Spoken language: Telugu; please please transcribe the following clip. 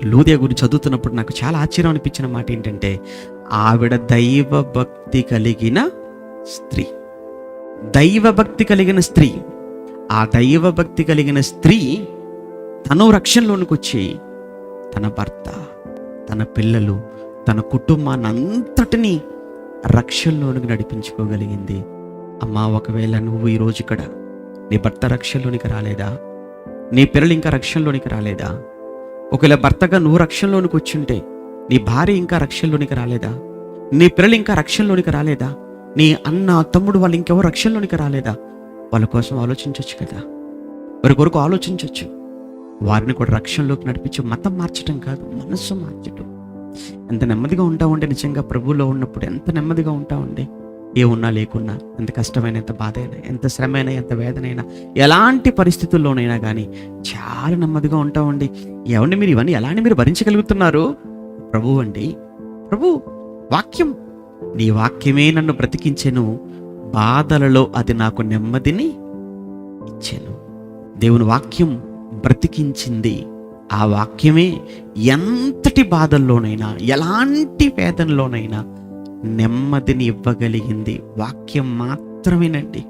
లూదియా గురించి చదువుతున్నప్పుడు నాకు చాలా ఆశ్చర్యం అనిపించిన మాట ఏంటంటే, ఆవిడ దైవభక్తి కలిగిన స్త్రీ. దైవభక్తి కలిగిన స్త్రీ. ఆ దైవభక్తి కలిగిన స్త్రీ తను రక్షణలోనికి వచ్చి తన భర్త, తన పిల్లలు, తన కుటుంబాన్ని అంతటినీ రక్షణలోనికి నడిపించుకోగలిగింది. అమ్మా, ఒకవేళ నువ్వు ఈరోజు ఇక్కడ నీ భర్త రక్షణలోనికి రాలేదా? నీ పిల్లలు ఇంకా రక్షణలోనికి రాలేదా? ఒకవేళ భర్తగా నువ్వు రక్షణలోనికి వచ్చుంటే నీ భార్య ఇంకా రక్షణలోనికి రాలేదా? నీ పిల్లలు ఇంకా రక్షణలోనికి రాలేదా? నీ అన్న, తమ్ముడు వాళ్ళు ఇంకెవరు రక్షణలోనికి రాలేదా? వాళ్ళ కోసం ఆలోచించవచ్చు కదా, వారి కొరకు ఆలోచించవచ్చు. వారిని కూడా రక్షణలోకి నడిపించి మతం మార్చడం కాదు, మనస్సు మార్చడం. ఎంత నెమ్మదిగా ఉంటామండి నిజంగా ప్రభువులో ఉన్నప్పుడు, ఎంత నెమ్మదిగా ఉంటామండి. ఏ ఉన్నా లేకున్నా, ఎంత కష్టమైన, ఎంత బాధ అయినా, ఎంత శ్రమ అయినా, ఎంత వేదనైనా, ఎలాంటి పరిస్థితుల్లోనైనా కానీ చాలా నెమ్మదిగా ఉంటామండి. ఏమండి మీరు ఇవన్నీ ఎలాంటి మీరు భరించగలుగుతున్నారు? ప్రభు అండి, ప్రభు వాక్యం. నీ వాక్యమే నన్ను బ్రతికించెను, బాధలలో అది నాకు నెమ్మదిని ఇచ్చెను. దేవుని వాక్యం బ్రతికించింది. ఆ వాక్యమే ఎంతటి బాధల్లోనైనా, ఎలాంటి వేదనలోనైనా నెమ్మదిని ఇవ్వగలిగింది. వాక్యం మాత్రమేనండి.